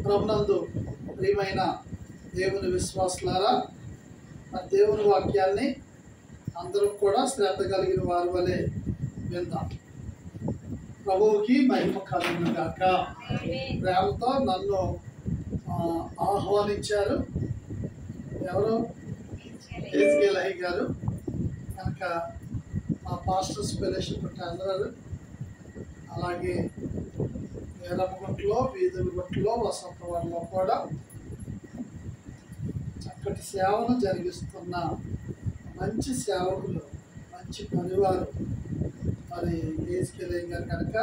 ప్రభునందు ప్రియమైన దేవుని విశ్వాసులారా, దేవుని వాక్యాన్ని అందరూ కూడా శ్రద్ధ కలిగిన వారి వలె విందాం. ప్రభువుకి మహిమ కలుగును గాక. ప్రేమతో నన్ను ఆహ్వానించారు ఎవరు? ఎస్కేలయ్య గారు. కనుక మా పాస్టర్స్ ఫెలోషిప్ అందరూ, అలాగే ఎర్రమగుంటలో, వీధులగుంటలో, వసంతవాడలో కూడా చక్కటి సేవను జరిగిస్తున్న మంచి సేవకులు, మంచి పనివారు మరి ఎస్కేలయ్య గారు. కనుక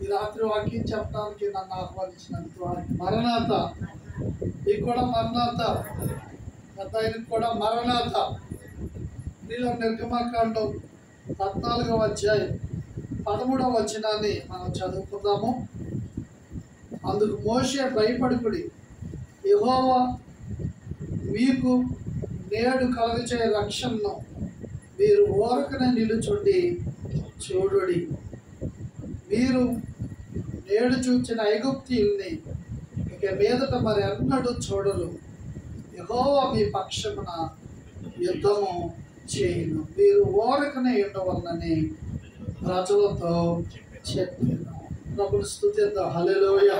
ఈ రాత్రి వాక్యం చెప్పడానికి నన్ను ఆహ్వానించినందుకు వారికి మరణాత. మీకు కూడా మరణాత, పెద్ద ఆయనకు కూడా మరణాత. వీళ్ళ నిర్గమకాండం 14వ అధ్యాయం 13వ వచనాన్ని మనం చదువుకుందాము. అందుకు మోషే, భయపడుకుడి, యెహోవా మీకు నేడు కలుగచే రక్షణను మీరు ఊరకనే నిలుచుండి చూడుడి. మీరు నేడు చూచిన ఐగుప్తీయుల్ని ఇక మీదట మరి ఎన్నడూ చూడరు. యెహోవా మీ పక్షమున యుద్ధము చేయును. మీరు ఊరకనే ఉండవలనని ప్రజలతో చెప్పాను. ప్రభుని స్తుతిద్దాం. హల్లెలూయా.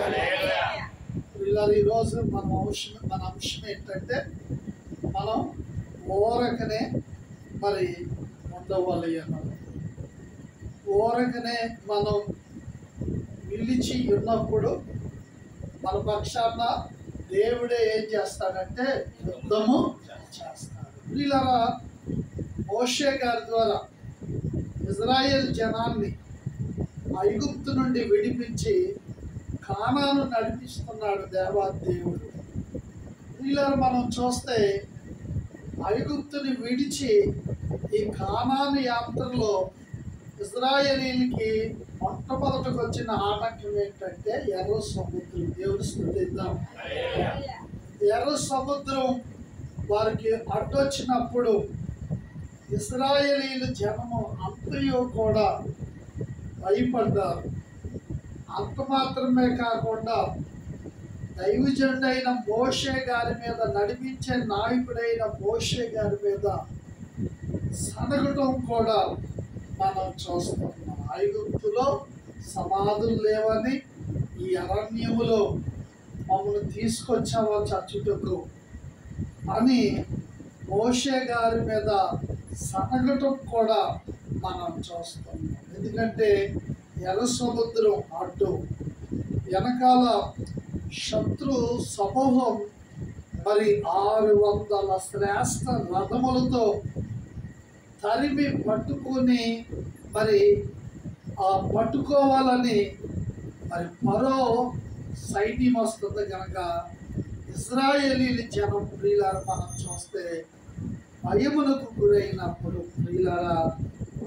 ఈరోజు మన అంశం ఏంటంటే, మనం ఊరకనే మరి ఉండవాలి అన్నది. ఊరకనే మనం నిలిచి ఉన్నప్పుడు మన పక్షాన దేవుడే ఏం చేస్తాడంటే యుద్ధము చేస్తాడు. వీళ్ళరా మోషే గారి ద్వారా ఇజ్రాయేల్ జనాన్ని ఐగుప్తు నుండి విడిపించి కానాను నడిపిస్తున్నాడు దేవాదేవుడు. వీళ్ళని మనం చూస్తే ఐగుప్తుని విడిచి ఈ కానాను యాత్రలో ఇజ్రాయేలీలకి మొట్టమొదటికి వచ్చిన ఆటంకం ఏంటంటే ఎర్ర సముద్రం. దేవుని స్తుతిద్దాం. ఎర్ర సముద్రం వారికి అడ్డొచ్చినప్పుడు ఇశ్రాయేలీలు జనము అంతయు కూడా భయపడ్డారు. అంత మాత్రమే కాకుండా దైవజనుడైన మోషే గారి మీద, నడిపించే నాయకుడైన మోషే గారి మీద సనగటం కూడా మనం చూస్తున్నాం. ఐగుప్తులో సమాధులు లేవని ఈ అరణ్యములో మమ్మల్ని తీసుకొచ్చావా చచ్చుటకు అని మోషే గారి మీద సనగటం కూడా మనం చూస్తున్నాం. ఎందుకంటే ఎర్ర సముద్రం అడ్డు, వెనకాల శత్రు సమూహం మరి 600 శ్రేష్ఠ రథములతో తరిమి పట్టుకొని మరి పట్టుకోవాలని మరి మరో సైన్యం వస్తుంది. కనుక ఇశ్రాయేలీల జనం ప్రియులారా మనం చూస్తే భయమునకు గురైనప్పుడు ప్రియులారా,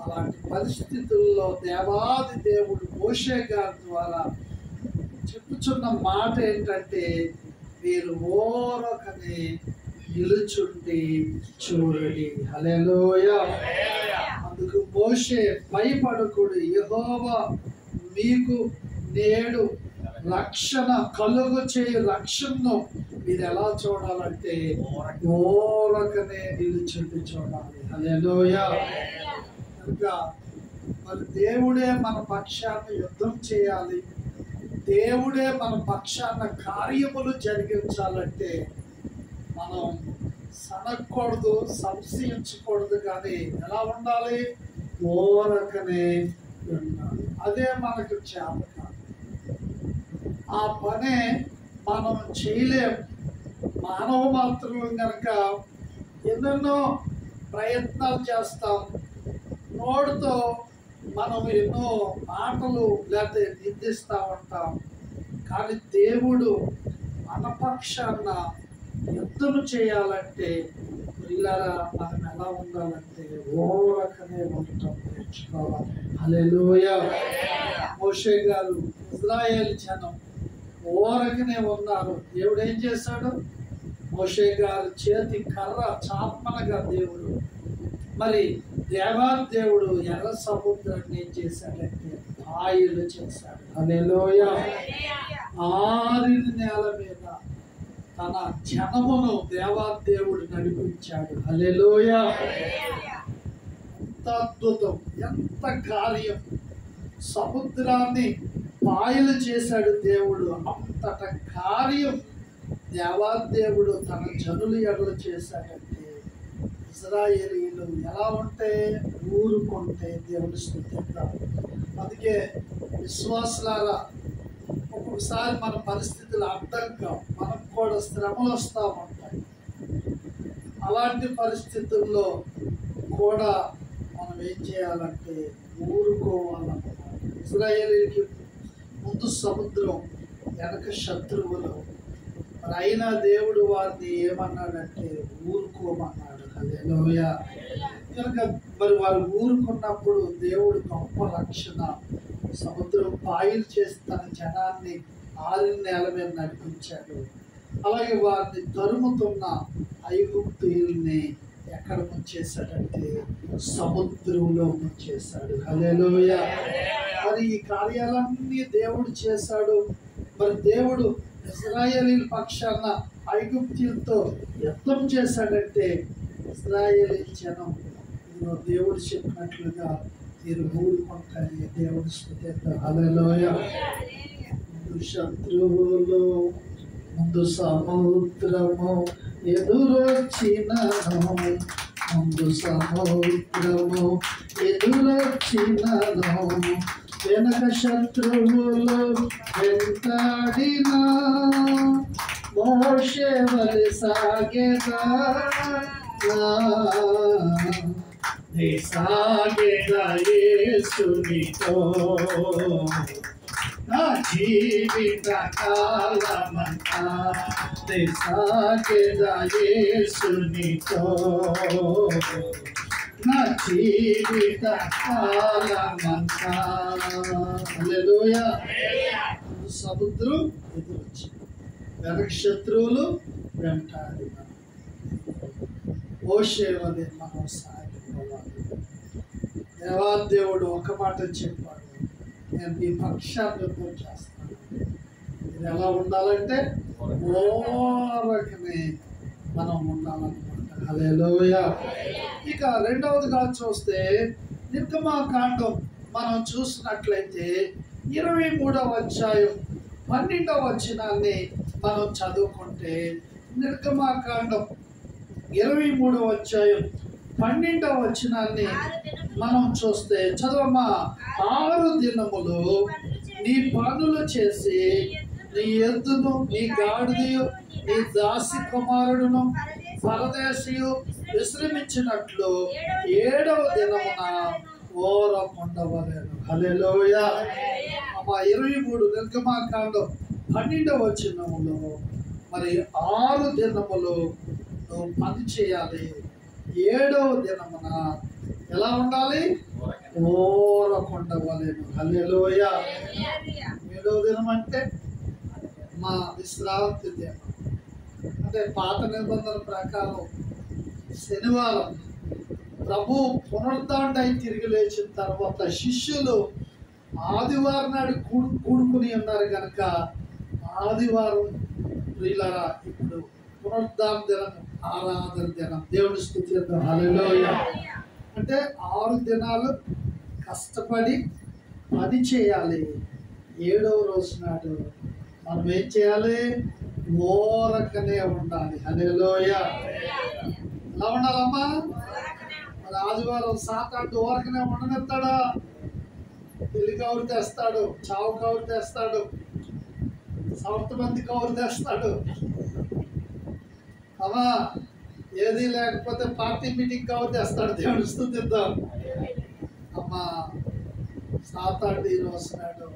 అలాంటి పరిస్థితుల్లో దేవాది దేవుడు మోషే గారి ద్వారా చెప్పుచున్న మాట ఏంటంటే, మీరు ఓరకనే నిలుచుండి చూడండి. హల్లెలూయా. అందుకు మోషే, భయపడకుడు, యెహోవా మీకు నేడు రక్షణ కలుగు చేయు రక్షణను మీరు ఎలా చూడాలంటే ఓరకనే నిలుచుండి చూడాలి. హల్లెలూయా. కనుక మరి దేవుడే మన పక్షాన యుద్ధం చేయాలి, దేవుడే మన పక్షాన కార్యములు జరిగించాలంటే మనం సనగకూడదు, సంశయించకూడదు. కానీ ఎలా ఉండాలి? ఓరకనే ఉండాలి. అదే మనకు చేత కాదు. ఆ పనే మనం చేయలేము. మానవ మాత్రం కనుక ఎన్నెన్నో ప్రయత్నాలు చేస్తాం. నోటితో మనం ఎన్నో మాటలు లేకపోతే నిందిస్తూ ఉంటాం. కానీ దేవుడు మన పక్షాన యుద్ధం చేయాలంటే పిల్లరా మనం ఎలా ఉండాలంటే ఓరకనే ఉండటం నేర్చుకోవాలి. హల్లెలూయా. మోషే గారు, ఇశ్రాయేలు జనం ఓరకనే ఉన్నారు. దేవుడు ఏం చేశాడు? మోషే గారు చేతి కర్ర చాపనగా దేవుడు మరి దేవాదేవుడు ఎర్ర సముద్రాన్ని ఏం చేశాడంటే పాయలు చేశాడు. హల్లెలూయా. ఆరిన నేల మీద మీద తన జనమును దేవాదేవుడు నడిపించాడు. హల్లెలూయా. ఎంత అద్భుతం, ఎంత కార్యం! సముద్రాన్ని పాయలు చేశాడు దేవుడు. అంతట కార్యం దేవాదేవుడు తన జనులు ఎడల చేశాడంటే ఇశ్రాయేలీయులు ఎలా ఉంటే ఊరుకుంటే దేవుడు స్తుతిద్దాం. అందుకే విశ్వాసులారా, ఒక్కొక్కసారి మన పరిస్థితులు అర్థం కావు, మనకు కూడా శ్రమలు వస్తూ ఉంటాయి. అలాంటి పరిస్థితుల్లో కూడా మనం ఏం చేయాలంటే ఊరుకోవాలన్నమాట. ఇశ్రాయేలీయులకి ముందు సముద్రం, వెనక శత్రువులు. మరి అయినా దేవుడు వారిని ఏమన్నాడంటే ఊరుకోమన్నాడు. హల్లెలూయా. కనుక మరి వారు ఊరుకున్నప్పుడు దేవుడు గొప్ప రక్షణ, సముద్రం పాయలు చేసి తన జనాన్ని ఆరిన నేల మీద నడిపించాడు. అలాగే వారిని తరుముతున్న ఐగుప్తీయుల్ని ఎక్కడ ముంచేశాడంటే సముద్రంలో ముంచేశాడు. హల్లెలూయా. మరి ఈ కార్యాలన్నీ దేవుడు చేశాడు. మరి దేవుడు ఇశ్రాయేలీయుల పక్షాన ఐగుప్తీయులతో యుద్ధం చేశాడంటే ఇశ్రాయేలీ జనం దేవుడు చెప్పినట్లుగా మీరు ఊరుకుంటారని దేవుడు స్తుతిద్దాం. హల్లెలూయా. ముందు శత్రువులు, ముందు సముద్రము ఎదురొచ్చినను, ముందు సముద్రము ఎదురొచ్చినను, వెనక శత్రువులు వెంటాడినా మోషే వలె సాగెదా, సాగెదా యేసునితో నా జీవిత కాలమంతా, సాగెదా యేసునితో నా జీవిత కాలమంతా. హల్లెలూయా. సముద్రం ఎదురొచ్చి వెనక శత్రువులు వెంటాడిన మోషే వలె మనం సాగిపోవాలి. దేవాదేవుడు ఒక మాట చెప్పాడు, నేను మీ పక్షాన్ని యుద్ధం చేస్తాను. ఇది ఎలా ఉండాలంటే ఓరకనే మనం ఉండాలన్నమాట. హల్లెలూయా. ఇక రెండవదిగా చూస్తే నిర్గమాకాండం మనం చూసినట్లయితే 23వ అధ్యాయం 12వ వచనాన్ని మనం చదువుకుంటే, నిర్గమాకాండం 23వ అధ్యాయం 12వ వచనాన్ని మనం చూస్తే, చదవమ్మా. 6 దినములు నీ పనులు చేసి నీ ఎద్దును, నీ గాడిదయు, నీ దాసి కుమారుడును పరదేశియు విశ్రమించినట్లు 7వ దినమున ఓరకుండవలెను. హల్లెలూయా. 23 నిర్గమాకాండం 12వ వచనములో మరి 6 దినములు నువ్వు పని చేయాలి, 7వ దినమున ఎలా ఉండాలి? ఓరకుండవలెను. హల్లెలూయా. 7వ దినం అంటే మా విశ్రాంతి దినం. అంటే పాత నిబంధన ప్రకారం శనివారం ప్రభు పునరుద్ధాండై తిరిగి లేచిన తర్వాత శిష్యులు ఆదివారం నాడు కూడుకుని ఉన్నారు కనుక ఆదివారం ప్రియులారా ఇప్పుడు పునరుద్ధాన దినం, ఆరాధన దినం. దేవుని స్తుతిద్దాం. హల్లెలూయా. అంటే 6 దినాలు కష్టపడి పని చేయాలి. 7వ రోజు నాడు మనం ఏం చేయాలి? ఓరకనే ఉండాలి. హల్లెలూయా. ఎలా ఉండాలమ్మా? మరి ఆదివారం సాతాడు ఓరకనే ఉండనిస్తాడా? పెళ్లి కౌరు తెస్తాడు, చావు కౌరు తెస్తాడు, సంవత్సరమంది కౌరు తెస్తాడు. అమ్మా ఏది లేకపోతే పార్టీ మీటింగ్ కౌరు తెస్తాడు. దేవుడు స్తుతిద్దాం. అమ్మా సాతాడు ఈ రోజు నాడు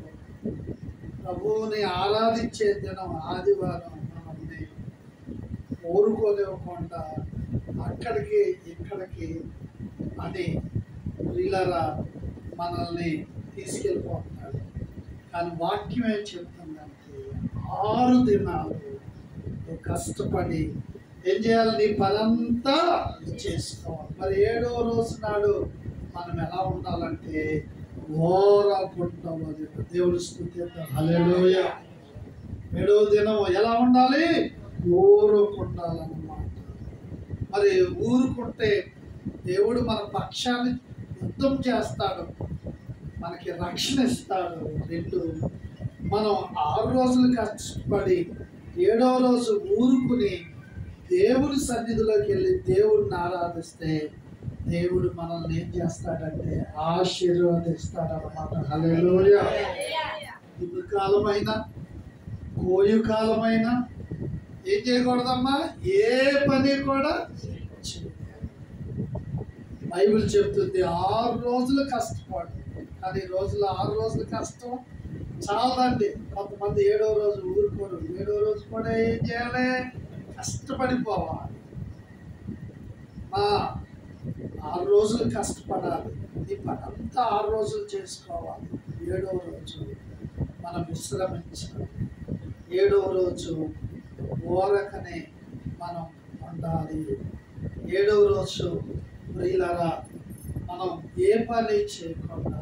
ప్రభువుని ఆరాధించే దినం ఆదివారం మనల్ని ఊరుకోలేకుండా అక్కడికి ఇక్కడికి అని వీళ్ళరా మనల్ని తీసుకెళ్ళిపోతున్నాడు. కానీ వాక్యం ఏం చెప్తుందంటే 6 దినాలు కష్టపడి ఏం చేయాలి? నీ పనంతా చేసుకోవాలి. మరి 7వ రోజు నాడు మనం ఎలా ఉండాలంటే ఓరకుండవలెను. దేవుడు స్తుతిద్దాం. హల్లెలూయా. ఏడవ దినం ఎలా ఉండాలి? ఊరుకుండాలన్నమాట. మరి ఊరుకుంటే దేవుడు మన పక్షాన్ని యుద్ధం చేస్తాడు, మనకి రక్షణ ఇస్తాడు. 2, మనం 6 రోజులు కష్టపడి 7వ రోజు ఊరుకుని దేవుడి సన్నిధిలోకి వెళ్ళి దేవుడిని ఆరాధిస్తే దేవుడు మనల్ని ఏం చేస్తాడంటే ఆశీర్వదిస్తాడన్నమాట. హల్లెలూయా. ఇప్పుడు కాలమైనా కోయు కాలమైనా ఏం చేయకూడదమ్మా? ఏ పని కూడా బైబిల్ చెప్తుంది 6 రోజులు కష్టపడు. కానీ రోజులు 6 రోజులు కష్టం చాలదండి. కొంతమంది 7వ రోజు ఊరుకోరు. 7వ రోజు కూడా ఏం చేయాలి? కష్టపడిపోవాలి. 6 రోజులు కష్టపడాలి. ఈ పని అంతా 6 రోజులు చేసుకోవాలి. 7వ రోజు మనం విశ్రమించాలి. 7వ రోజు ఓరకనే మనం ఉండాలి. 7వ రోజు ప్రియులారా మనం ఏ పని చేయకుండా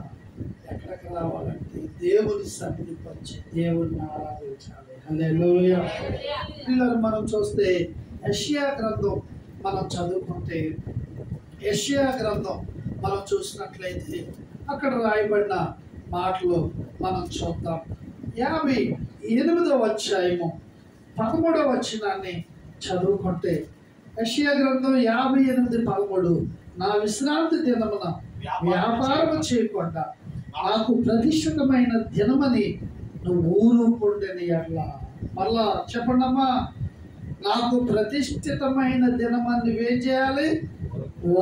ఎక్కడికి రావాలంటే దేవుని సన్నిధికి వచ్చి దేవుడిని ఆరాధించాలి. హల్లెలూయా. ప్రియులారా, మనం చూస్తే యెషయా గ్రంథం మనం చదువుకుంటే యెషయా గ్రంథం మనం చూసినట్లయితే అక్కడ రాయబడిన మాటలు మనం చూద్దాం. 58వ అధ్యాయము 13వ వచనాన్ని చదువుకుంటే యెషయా గ్రంథం 58:13 నా విశ్రాంతి దినమున వ్యాపారం చేయకుండా నాకు ప్రతిష్ఠితమైన దినమని నువ్వు ఊరుకుండని ఎట్లా. మళ్ళా చెప్పండమ్మా, నాకు ప్రతిష్ఠితమైన దినమని నువ్వేం చేయాలి?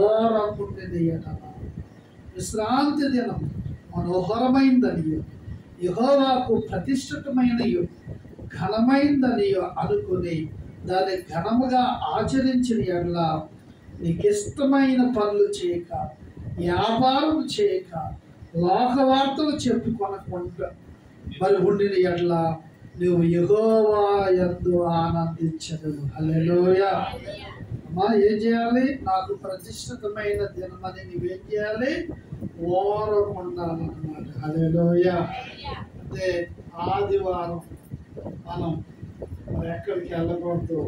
ఓరకుండని ఎట్లా. విశ్రాంతి దినం మనోహరమైందని, యెహోవాకు ప్రతిష్ఠితమైనయు ఘనమైందని అనుకుని దాన్ని ఘనముగా ఆచరించిన ఎడల నీకు ఇష్టమైన పనులు చేయక, వ్యాపారం చేయక, లోకవార్తలు చెప్పుకొనకుండా మరి ఉండిన ఎడల నువ్వు యెహోవా యందు ఆనందించదు. హల్లెలూయా. అమ్మా, ఏం చేయాలి? నాకు ప్రతిష్ఠితమైన దినమని నువ్వేం చేయాలి? ఓరకుండాలన్నమాట. హల్లెలూయా. అంటే ఆదివారం మనం ఎక్కడికి వెళ్ళకూడదు,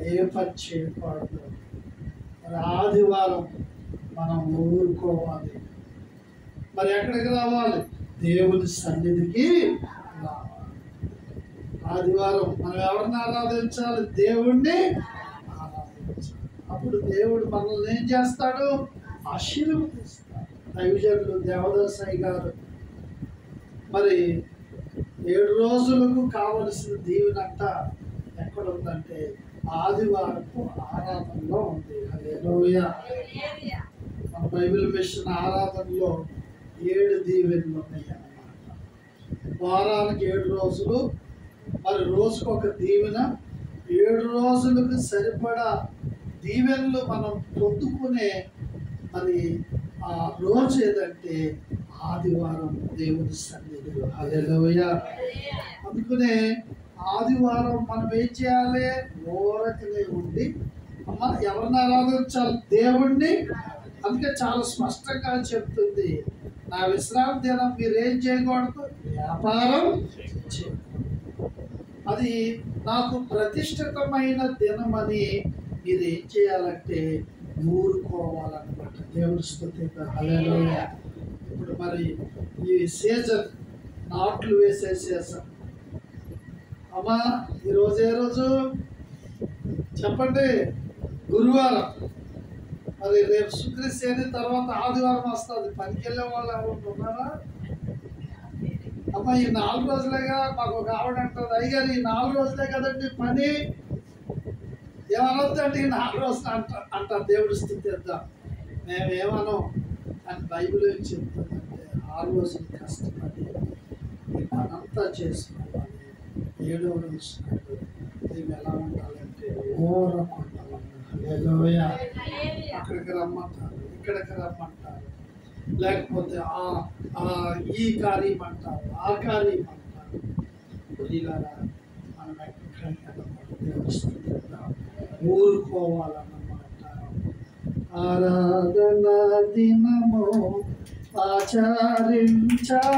ఏ పని చేయకూడదు. మరి ఆదివారం మనం ఊరుకోవాలి. మరి ఎక్కడికి రావాలి? దేవుని సన్నిధికి రావాలి. ఆదివారం మనం ఎవరిని ఆరాధించాలి? దేవుణ్ణి ఆరాధించాలి. అప్పుడు దేవుడు మనల్ని ఏం చేస్తాడు? ఆశీర్వదిస్తాడు. దైవజనులు దేవదాసయ్య గారు మరి 7 రోజులకు కావలసిన దీవెనంట ఎక్కడ ఉందంటే ఆదివారపు ఆరాధనలో ఉంది. హల్లెలూయా. మన బైబిల్ మిషన్ ఆరాధనలో 7 దీవెనలు ఉన్నాయి అన్నమాట. వారానికి 7 రోజులు, మరి రోజుకు ఒక దీవెన. 7 రోజులకు సరిపడా దీవెనలు మనం పొందుకునే మరి ఆ రోజు ఏదంటే ఆదివారం దేవుని సన్నిధిలో. హల్లెలూయా. అందుకనే ఆదివారం మనం ఏం చేయాలి? ఓరకనే ఉండి అమ్మ ఎవరిని ఆరాధించాలి? దేవుణ్ణి. అందుకే చాలా స్పష్టంగా చెప్తుంది, నా విశ్రాంతి దినం మీరేం చేయకూడదు? వ్యాపారం చేయకూడదు. అది నాకు ప్రతిష్ఠితమైన దినం అని మీరు ఏం చేయాలంటే ఊరుకోవాలన్నమాట. దేవుడి స్తుతి. హల్లెలూయా. ఇప్పుడు మరి ఈ సీజన్ నాట్లు వేసే సీజన్. అమ్మా, ఈరోజు ఏ రోజు చెప్పండి? గురువారం. మరి రేపు శుక్రశని తర్వాత ఆదివారం వస్తుంది. పనికి వెళ్ళే వాళ్ళు ఎవరు ఉన్నారా? అమ్మ, ఈ 4 రోజులేగా. మాకు ఒక ఆవిడ అంటుంది, అయ్యారు ఈ 4 రోజులే కదండి పని, ఏమనొద్దంటే ఈ 4 రోజులు అంటారు. దేవుడి స్తుతిద్దాం. మేమేమనం అని బైబిల్ ఏం చెప్తుందంటే 6 రోజులు కష్టపడి ఈ పనంతా చేసుకోవాలి. 7వ రోజు నీవు ఎలా ఉండాలంటే ఓరకుండాలన్నా. హల్లెలూయా. అక్కడికి రమ్మంటారు, ఇక్కడికి రమ్మంటారు, లేకపోతే ఈ కార్యం అంటారు, ఆ కార్యం అంటారు. ఇలాగా మనం ఎక్కడికి వెళ్ళకూడదు, ఊరుకోవాలన్నమాట. ఆరాధన దినము ఆచరించవలయు,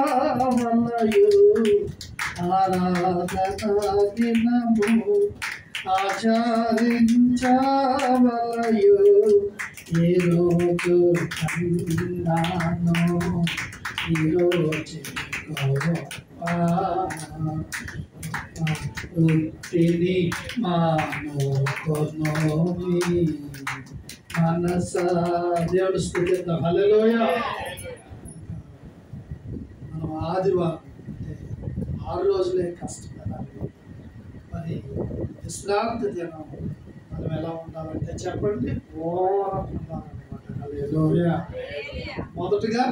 ఆరాధనా దినము ఆచరించవలయు ఈ రోజు కన్నాను ఈ రోజు వృత్తిని మానుకొనోమి మనస దేవుడు స్తుతిద్దాం. హల్లెలూయా. మనం ఆదివారం అంటే 6 రోజులే కష్టపడాలి. మరి విశ్రాంతి దినం మనం ఎలా ఉండాలంటే చెప్పండి, ఓరం ఉండాలన్నమాట. హల్లెలూయా. మొదటగా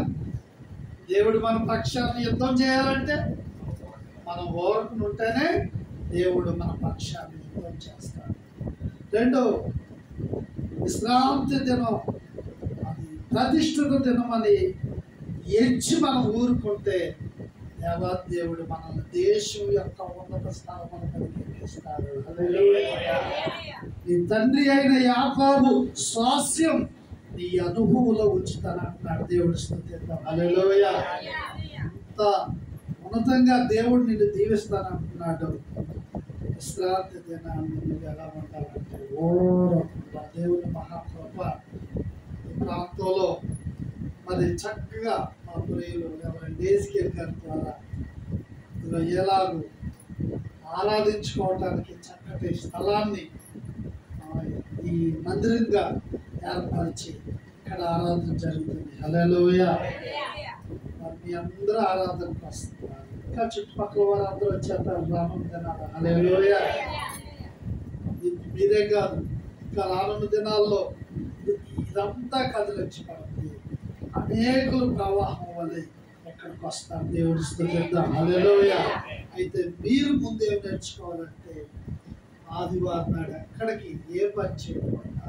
దేవుడు మన పక్షాన్ని యుద్ధం చేయాలంటే మనం ఓర్పును ఉంటేనే దేవుడు మన పక్షాన్ని యుద్ధం చేస్తాడు. రెండో, విశ్రాంతి దినం అది ప్రతిష్ఠిత దినం అని ఎంచి మనం ఊరుకుంటే దేవాదేవుడు మనల్ని దేశం యొక్క ఉన్నత స్థానములకు ఎక్కిస్తాడు. హల్లెలూయా. నీ తండ్రి అయిన యాకోబు స్వాస్యం నీ అనుభవంలో ఉంచుతానంటున్నాడు. దేవుడు స్తుతిద్దాం. హల్లెలూయా. అంత ఉన్నతంగా దేవుడు నిన్ను దీవిస్తానంటున్నాడు. విశ్రాంతి దినాన్ని నువ్వు ఎలా ఉండాలంటే ఓరకుండా దేవుని మహాకృప ఈ ప్రాంతంలో మరి చక్కగా మా ప్రియులు ఎవరైనా డేస్కేర్ గారి ద్వారా ఇలా ఎలాగూ ఆరాధించుకోవటానికి చక్కటి స్థలాన్ని ఈ మందిరంగా ఏర్పరిచి ఇక్కడ ఆరాధన జరుగుతుంది. హల్లెలూయా. మరి మీ అందరూ ఆరాధనకు వస్తున్నారు. ఇంకా చుట్టుపక్కల వారు అందరూ వచ్చేస్తారు. రానున్న దినాలు. హల్లెలూయా. మీరే కాదు, ఇంకా రానున్న దినాల్లో ఇదంతా కదిలించి పడుతుంది. అనేకులు ప్రవాహం వల్లే ఎక్కడికి వస్తారు. దేవుడి స్తుతిద్దాం. హల్లెలూయా. అయితే మీరు ముందేం నేర్చుకోవాలంటే ఆదివారం నాడు ఎక్కడికి ఏ పని చేయకుండా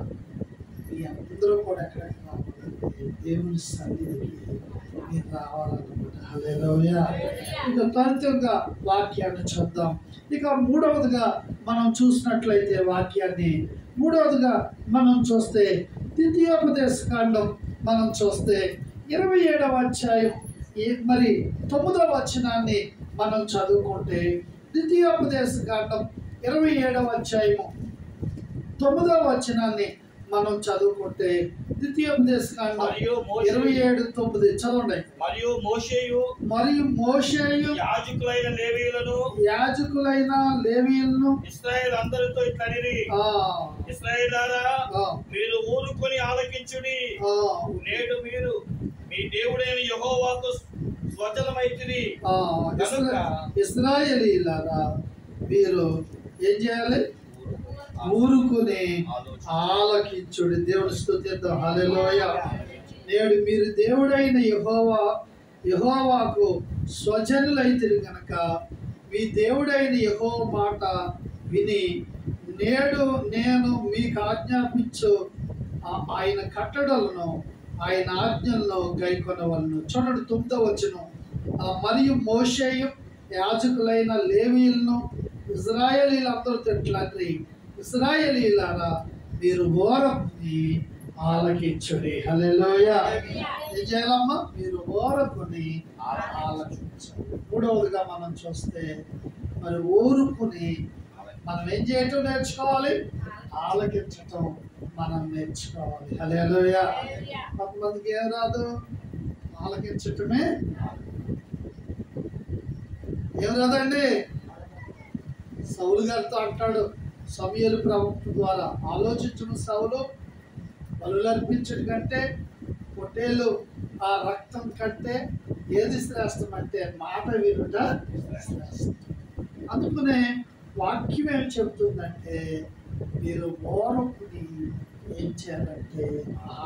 మీ అందరూ కూడా ఎక్కడికి రావాలంటే దేవుని సన్నిధికి మీరు రావాలన్నమాట. హల్లెలూయా. ఇక త్వరితంగా వాక్యాన్ని చూద్దాం. ఇక మూడవదిగా మనం చూసినట్లయితే వాక్యాన్ని మూడవదిగా మనం చూస్తే ద్వితీయోపదేశ కాండం మనం చూస్తే 27వ అధ్యాయం మరి 9వ వచనాన్ని మనం చదువుకుంటే ద్వితీయోపదేశ కాండం 27వ అధ్యాయము 9వ వచనాన్ని మనం చదువుకుంటే ద్వితీయోపదేశ కాండం 27:9 చదవండి. మరియు మోషేయు యాజకులైన లేవీయులను ఇశ్రాయేలు అందరితో ఇట్లనిరి, ఇశ్రాయేలారా, మీరు ఊరుకొని ఆలకించుడి. నేడు మీరు మీ దేవుడైన యెహోవాకు స్వజనమైతిరి. ఇశ్రాయేలీయులారా, మీరు ఏం చేయాలి? ఊరుకుని ఆలకించుడి. దేవుడు స్తుతిద్దాం. హల్లెలూయా. నేడు మీరు దేవుడైన యెహోవాకు స్వజనులైతిరి గనక మీ దేవుడైన యెహోవా మాట విని నేడు నేను మీకు ఆజ్ఞాపించు ఆయన కట్టడలను ఆయన ఆజ్ఞలను గైకొనవలను. చూడండి 9వ వచనం. మరియు మోషేయు యాజకులైన లేవీయులను ఇశ్రాయేలీయులందరూ తిట్లని, ఇశ్రాయేలీయులారా, మీరు ఓరకుని ఆలకించుడి. హల్లెలూయా. ఏం చేయాలమ్మా? మీరు ఓరకుని ఆలకించాలి. మూడవదిగా మనం చూస్తే మరి ఊరుకుని మనం ఏం చేయటం నేర్చుకోవాలి? ఆలకించటం మనం నేర్చుకోవాలి. హల్లెలూయా. కొంతమందికి ఏం రాదు? ఆలకించటమే ఏం రాదండి. సౌలు గారితో అంటాడు సమూయేలు ప్రవక్త ద్వారా, ఆలోచించిన సౌలు, బలులు అర్పించడం కంటే పొట్టేలు ఆ రక్తం కంటే ఏది శ్రేష్టం అంటే మాట వినుట శ్రేష్టం. అందుకనే వాక్యం ఏం చెబుతుందంటే మీరు ఓరకుని ఏం చేయాలంటే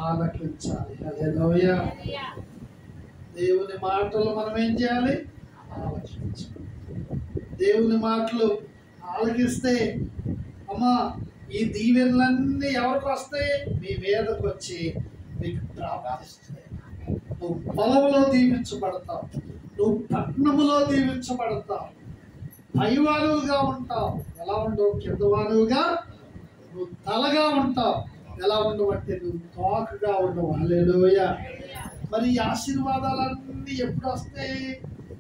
ఆలకించాలి. హల్లెలూయా. దేవుని మాటలు మనం ఏం చేయాలి? ఆలకించాలి. దేవుని మాటలు ఆలకిస్తే అమ్మా ఈ దీవెనలన్నీ ఎవరికి వస్తాయి? మీ మీదకు వచ్చి మీకు ప్రాప్తిస్తాయి. నువ్వు పొలంలో దీవించబడతావు, నువ్వు పట్టణములో దీవించబడతావు, పైవానువుగా ఉంటావు. ఎలా ఉండవు? కిందవానువుగా. నువ్వు తలగా ఉంటావు. ఎలా ఉండవు అంటే నువ్వు తోకగా ఉండవు. హల్లెలూయా. మరి ఈ ఆశీర్వాదాలన్నీ ఎప్పుడు వస్తాయి?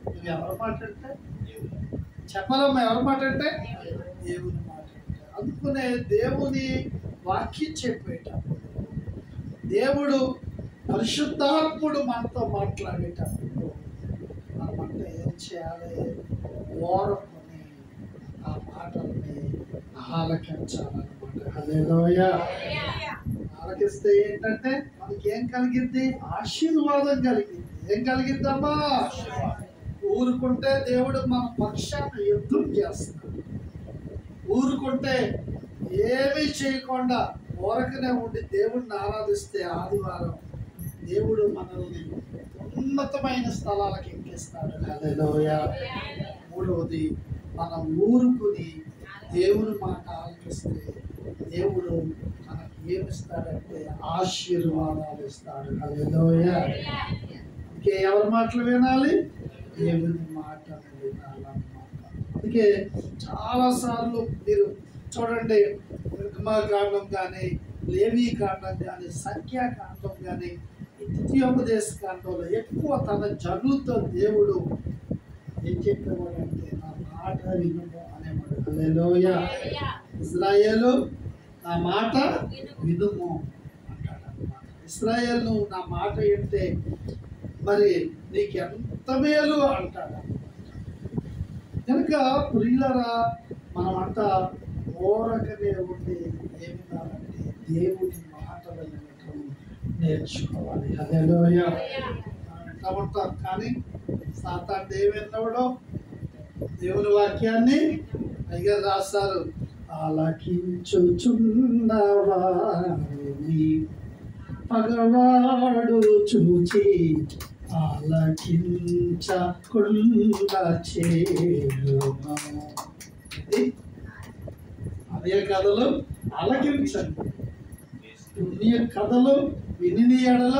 నువ్వు ఎవరు మాట్లాడితే చెప్పాలమ్మా ఎవరి మాట అంటే దేవుని మాట అంటే. అందుకనే దేవుని వాక్యం చెప్పేటప్పుడు, దేవుడు పరిశుద్ధాత్ముడు మనతో మాట్లాడేటప్పుడు మనమంటే ఏం చేయాలి? ఓరకొని ఆ మాటల్ని ఆలకించాలన్నమాట. హల్లెలూయా. ఆలకిస్తే ఏంటంటే మనకి ఏం కలిగింది? ఆశీర్వాదం కలిగింది. ఏం కలిగిద్దమ్మా? ఊరుకుంటే దేవుడు మన పక్షాన యుద్ధం చేస్తున్నాడు. ఊరుకుంటే ఏమీ చేయకుండా ఊరకనే ఉండి దేవుడిని ఆరాధిస్తే ఆదివారం దేవుడు మనల్ని ఉన్నతమైన స్థలాలకు ఎక్కిస్తాడు. హల్లెలూయా. మూడవది, మనం ఊరుకుని దేవుని మాట ఆలకిస్తే దేవుడు మనకి ఏమిస్తాడంటే ఆశీర్వాదాలు ఇస్తాడు. హల్లెలూయా. ఇంకే ఎవరి మాటలు వినాలి? దేవుని మాటలు వినాలన్నమాట. అందుకే చాలాసార్లు మీరు చూడండి, నిర్గమకాండం కానీ, లేవీ కాండం కానీ, సంఖ్యాకాండం కానీ, ద్వితీయోపదేశ కాండంలో ఎక్కువ తన జనులతో దేవుడు ఏం చెప్పేవాడంటే నా మాట వినుము అనేవాడు. హల్లెలూయా. ఇశ్రాయేలు నా మాట వినుము అంటాడు అన్నమాట. ఇశ్రాయేలు నువ్వు నా మాట వింటే మరి నీకు ఎంత మేలు అంటాడు. కనుక ప్రియులరా, మనమంతా ఓరకనే ఉండి ఏమి కావాలంటే దేవుని మాటలు వినటం నేర్చుకోవాలి. హల్లెలూయా. వింటామంటాం కానీ సాతాను ఏమన్నాడో దేవుని వాక్యాన్ని పైగా రాశారు, ఆలకించుచున్నవారిని పగవాడు చూచి ఆలకించకుండా చేయును. అదే కథలు ఆలకించండి. పుణ్య కథలు విని ఎడల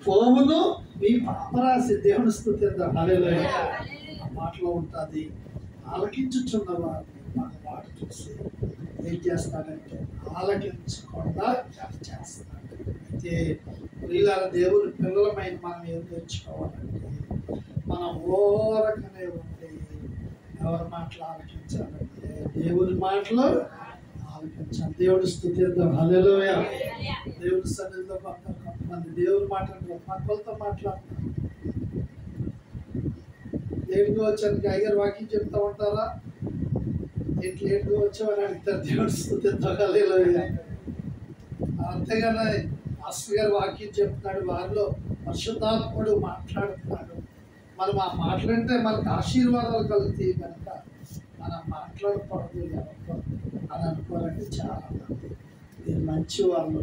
పోవును మీ పాపరాశి. దేవుని స్తుతిద్దాం. హల్లెలూయా. ఆ మాటలో ఉంటుంది, ఆలకించుచున్నవారు మన మాట చూసి ఏం చేస్తాడంటే ఆలకించకుండా చేస్తాడు. అయితే ప్రియులార, దేవుని పిల్లలమైన మనం ఏం తెచ్చుకోవాలంటే మనం ఓరకనే ఉండి ఎవరి మాటలు ఆలకించాలంటే దేవుని మాటలు ఆలకించాలి. దేవుడి స్తుతిద్దాం. హల్లెలూయా. దేవుడి సన్నిధిలో కొంతమంది దేవుని మాట్లాడుతున్నారు, పక్కలతో మాట్లాడుతున్నారు. లేట్గా వచ్చాను అయ్యారు వాక్యం చెప్తా ఉంటారా? ఏంటి లేట్గా వచ్చామని అడుగుతారు. దేవుడి స్తుతిద్దాం. హల్లెలూయా. అంతేగాని మాస్టర్ గారు వాక్యం చెప్తున్నాడు, వారిలో పరిశుద్ధాత్ముడు మాట్లాడుతున్నాడు, మనం ఆ మాట్లాడితే మనకు ఆశీర్వాదాలు కలుగుతాయి కనుక మనం మాట్లాడకూడదు ఎవరితో అని అనుకోవాలంటే చాలా మంది. మీరు మంచి వాళ్ళు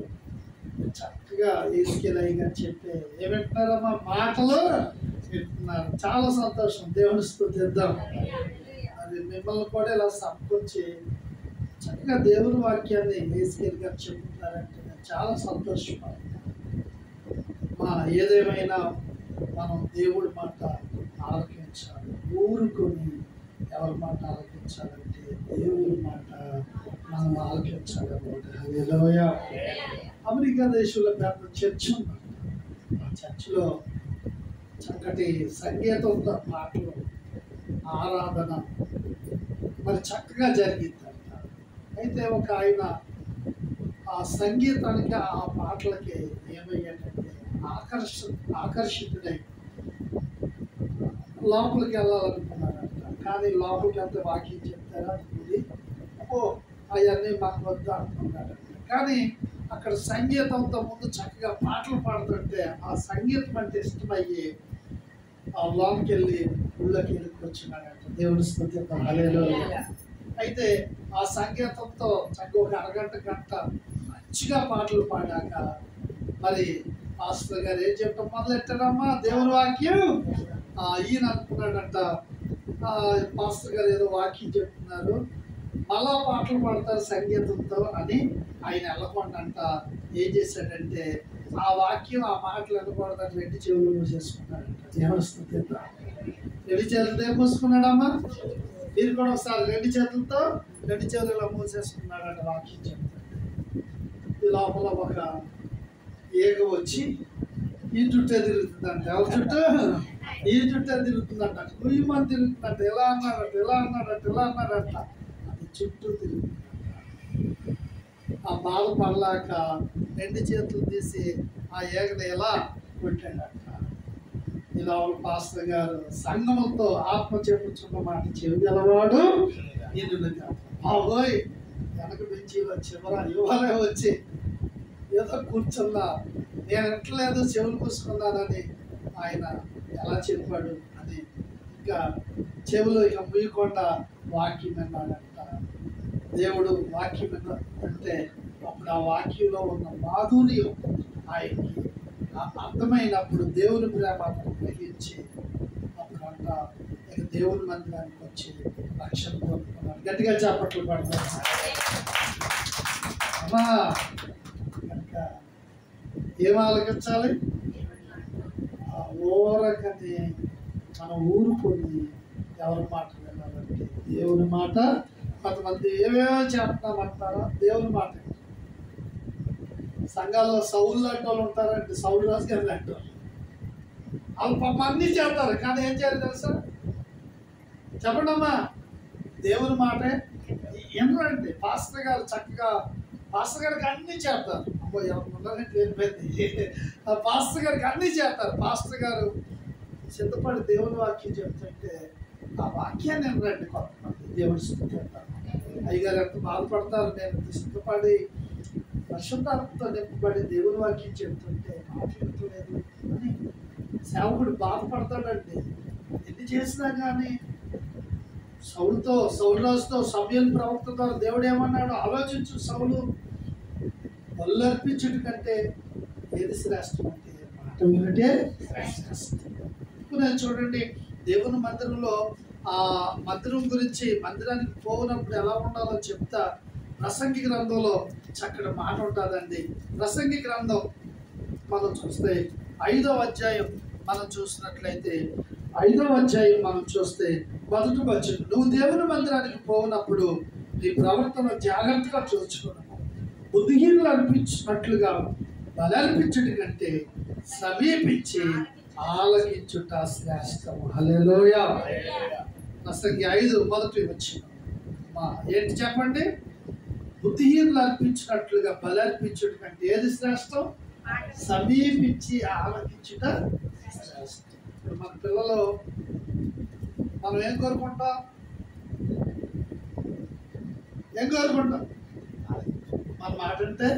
చక్కగా తీసుకెళ్ళగా చెప్పే ఏమంటున్నారమ్మా మాటలు వింటున్నారు. చాలా సంతోషం. దేవుని స్తుతిద్దాం. అది మిమ్మల్ని కూడా ఇలా సమకూర్చి చక్కగా దేవుని వాక్యాన్ని వేసుకెళ్ళి గారు చెప్తున్నారంటే నేను చాలా సంతోషపడుతున్నాను. ఏదేమైనా మనం దేవుడి మాట ఆలకించాలి. ఊరుకొని ఎవరి మాట ఆలకించాలంటే దేవుడి మాట మనం ఆలకించాలన్నమాట. హల్లెలూయా. అమెరికా దేశంలో పెద్ద చర్చ్ ఉంది. ఆ చర్చిలో చక్కటి సంగీతంతో పాటలు, ఆరాధన మరి చక్కగా జరిగిందంట. అయితే ఒక ఆయన ఆ సంగీతానికి ఆ పాటలకి ఏమయ్యాడంటే ఆకర్షితుడై లోపలికి వెళ్ళాలనుకున్నాడంట. కానీ లోపలికి వెళ్తే వాక్యం చెప్తారా ఇది అవన్నీ మాకు వద్దు అనుకున్నాడంట. కానీ అక్కడ సంగీతంతో ముందు చక్కగా పాటలు పాడుతుంటే ఆ సంగీతం అంటే ఇష్టమయ్యి ఆ లోపలికి వెళ్ళి ఊళ్ళోకి వెళ్ళికొచ్చినాడంట. దేవుడి స్తుతిద్దాం. హల్లెలూయా. అయితే ఆ సంగీతంతో చక్కగా ఒక అరగంట గంట మంచిగా పాటలు పాడాక మరి పాస్టర్ గారు ఏం చెప్పడం మొదలెట్టారమ్మా? దేవుని వాక్యం. ఈయన అనుకున్నాడంట, పాస్టర్ గారు ఏదో వాక్యం చెప్తున్నారు, మళ్ళా పాటలు పాడతారు సంగీతంతో అని ఆయన వెళ్ళకుండంట ఏం చేశాడంటే ఆ వాక్యం ఆ మాటలు అనకూడదని రెండు చెవులు మూసేసుకున్నాడంట. దేవుని స్తుతిద్దాం. రెండు చేతులతో ఏం మూసుకున్నాడమ్మా? మీరు కూడా ఒకసారి రెండు చేతులతో రెండు చెవులలో మూసేసుకున్నాడంట వాక్యం చెప్తాడు. ఈ లోపల ఒక ఏగ వచ్చి ఈ చుట్టే తిరుగుతుందంట. ఎవరి చుట్టూ? ఈ చుట్టే తిరుగుతుందంట. 1000 మంది తిరుగుతుందంట. ఎలా అన్నాడట, ఎలా అన్నాడట, ఎలా అన్నాడట, అది చుట్టూ తిరుగుతుందంట. ఆ బాధ పడలేక 2 చేతులు తీసి ఆ ఏగని ఎలా కొట్టాడట. ఇలా పాస్టర్ గారు సంగములతో ఆత్మ చెప్పుచున్న మాట చెవి గలవాడు ఎదురుగా బాబోయ్ వెనక బెంచీలో చివర ఇవాళ వచ్చి ఏదో కూర్చున్నా, నేను ఎట్లేదు చెవులు పూసుకున్నానని ఆయన ఎలా చెప్పాడు అని ఇంకా చెవులు ఇక ముయ్యకుండా వాక్యం విన్నాడంట. దేవుడు వాక్యం అంటే అప్పుడు ఆ వాక్యంలో ఉన్న మాధుర్యం ఆయనకి అర్థమైనప్పుడు దేవుని ప్రేమ గ్రహించి అప్పుడు అంట ఇక దేవుని మందిరానికి వచ్చి రక్షణ పొందుకున్నాడు. గట్టిగా చేపట్లు పడతారు అమ్మా. కనుక ఏం ఆలోచించాలి? ఓరకని మనం ఊరుకొని ఎవరి మాట వినాలంటే దేవుని మాట. కొంతమంది ఏమేమో చేస్తున్నామంటారో దేవుని మాట. సంఘాల్లో సౌలు లాంటి వాళ్ళు ఉంటారంటే సౌలు రాజు గారు లాంటి వాళ్ళు వాళ్ళు పాప అన్నీ చేస్తారు, కానీ ఏం చేయాలి తెలుసా? చెప్పండి అమ్మా. దేవుని మాటే ఏమంటే పాస్టర్ గారు చక్కగా పాస్టర్ గారికి అన్నీ చేస్తారు. అమ్మో ఎవరు ఉన్నారంటే వెళ్ళిపోయింది. ఆ పాస్టర్ గారికి అన్నీ చేస్తారు. పాస్టర్ గారు సిద్ధపడి దేవుని వాక్యం చెప్తుంటే ఆ వాక్యాన్ని వినరండి కొంతమంది. దేవుని స్థుతి అంటారు. అయ్యగారు ఎంత బాధపడతారు. నేను సిద్ధపడి పరిశుద్ధాత్మతో నింపబడి దేవుని వాక్యం చెప్తుంటే మాట్లాడలేదు అని సేవకుడు బాధపడతాడండి. ఎన్ని చేసినా కానీ సౌలు రాజుతో సమయం ప్రవక్త ద్వారా దేవుడు ఏమన్నాడు ఆలోచించు. సౌలు బలులర్పించుట కంటే ఏది శ్రేష్టం అంటే మాట వినటే శ్రేష్టం. నేను చూడండి దేవుని మందిరంలో ఆ మందిరం గురించి మందిరానికి పోయినప్పుడు ఎలా ఉండాలో చెప్తా. ప్రసంగి గ్రంథంలో చక్కటి మాట ఉంటుందండి. ప్రసంగి గ్రంథం మనం చూస్తే 5వ అధ్యాయం మనం చూసినట్లయితే 5వ అధ్యాయం మనం చూస్తే 1వ వచనం, నువ్వు దేవుని మందిరానికి పోయినప్పుడు నీ ప్రవర్తన జాగ్రత్తగా చూసుకున్నావు. బుద్ధిహీనులు అనిపించినట్లుగా బలర్పించుట కంటే సమీపించి ఆలకించుట శ్రేష్టము. హల్లెలూయా. ప్రసంగి 5:1 వచనం ఏంటి చెప్పండి? బుద్ధిహీనులు అర్పించినట్లుగా బలర్పించుట కంటే ఏది శ్రేష్టం? సమీపించి ఆలకించుట శ్రేష్టం. ఇప్పుడు మన పిల్లలు మనం ఏం కోరుకుంటాం? ఏం కోరుకుంటాం? మన మాట అంటే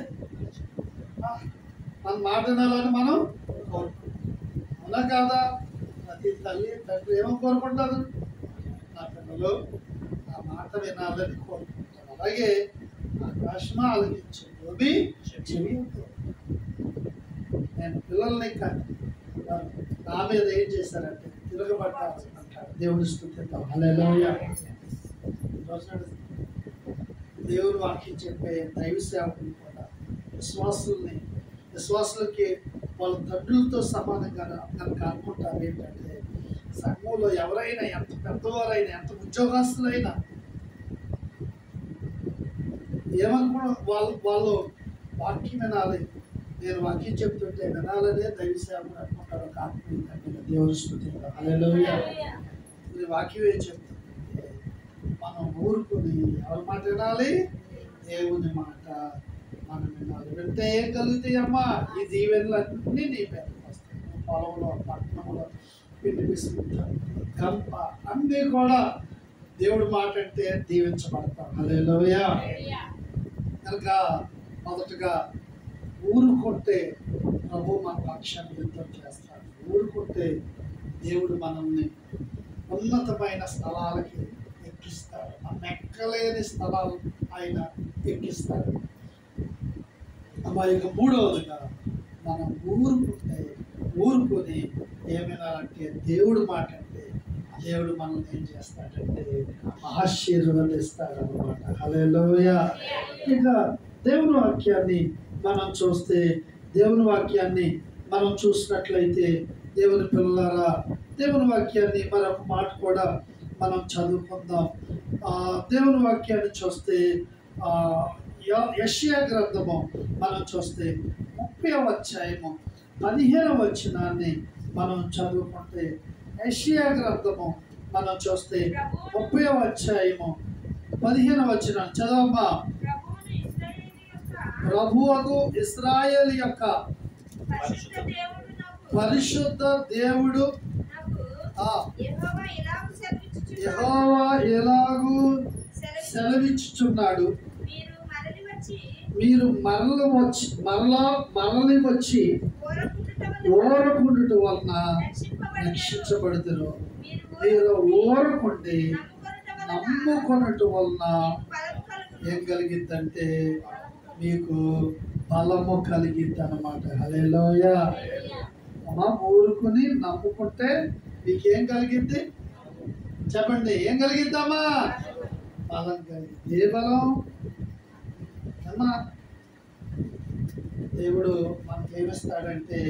మన మాట వినాలని మనం కోరుకుంటాం. అవునా కాదా? ప్రతి తల్లి తండ్రి ఏమో కోరుకుంటారు? నా పిల్లలు నా మాట వినాలని కోరుకుంటారు. అలాగే ఆకాశం ఆలోచించు, భూమి చెవి. నేను పిల్లల్ని నా మీద ఏం చేశారంటే తిరగబడ్డారు అంటారు. దేవుడి స్తుతిద్దాం. హల్లెలూయా. దేవుడు వాక్యం చెప్పే దైవ సేవకులు కూడా విశ్వాసులకి వాళ్ళ తండ్రులతో సమానంగా కనుక అనుకుంటారు. ఏంటంటే సంఘంలో ఎవరైనా ఎంత పెద్దవారైనా ఎంత ఉద్యోగస్తులైనా ఏమనుకున్నా వాళ్ళు వాక్యం వినాలి. నేను వాక్యం చెప్తుంటే వినాలనే దైవ సేవకుడు అనుకుంటారు. ఒక ఆత్మీయ దేవుడి స్తుతిద్దాం. హల్లెలూయా. వాక్యం ఏం చెప్తుంటే మనం ఊరుకుని ఎవరి మాట వినాలి? దేవుని మాట మనం వినాలి. వింటే ఏం కలుగుతాయి అమ్మా? ఈ దీవెనలన్నీ నీ పేరుకు వస్తాయి. పొలంలో పట్టణంలో పిండి బిస్కెట్ కంప అన్నీ కూడా దేవుడి మాట అంటే దీవించబడతాం. హల్లెలూయా. కనుక మొదటగా ఊరుకుంటే ప్రభు మన పక్షాన్ని యుద్ధం చేస్తాడు. ఊరుకుంటే దేవుడు మనల్ని ఉన్నతమైన స్థలాలకి ఎక్కిస్తాడు. మనం ఎక్కలేని స్థలాలు ఆయన ఎక్కిస్తాడు. ఇక 3వదిగా మనం ఊరుకొని ఏమైనాలంటే దేవుడు మాట అంటే దేవుడు మనల్ని ఏం చేస్తాడంటే ఆశీర్వదిస్తాడు అన్నమాట. హల్లెలూయా. ఇక దేవుని వాక్యాన్ని మనం చూస్తే దేవుని వాక్యాన్ని మనం చూసినట్లయితే దేవుని పిల్లలారా దేవుని వాక్యాన్ని మరొక మాట కూడా మనం చదువుకుందాం. దేవుని వాక్యాన్ని చూస్తే యెషయా గ్రంథము మనం చూస్తే 30వ అధ్యాయము 15వ వచనాన్ని మనం చదువుకుంటే, యెషయా గ్రంథము మనం చూస్తే 30వ అధ్యాయము 15వ వచనం చదవమ్మా. ప్రభువుకు ఇశ్రాయేలు యొక్క పరిశుద్ధ దేవుడు యెహోవా ఎలాగూ సెలవిచ్చుచున్నాడు, మీరు మరలి వచ్చి ఓరకుండుట వలన రక్షించబడుదురు. మీరు ఓరకుండి నమ్ముకొనుట వలన ఏం కలిగిద్దంటే మీకు బలము కలిగిద్ది అన్నమాట. హల్లెలూయా. మనం ఊరుకుని నమ్ముకుంటే మీకేం కలిగిద్ది చెప్పండి? ఏం కలిగిద్దామా? బలం కలిగిద్ది. ఏ బలం అమ్మా? దేవుడు మనకి ఏమిస్తాడంటే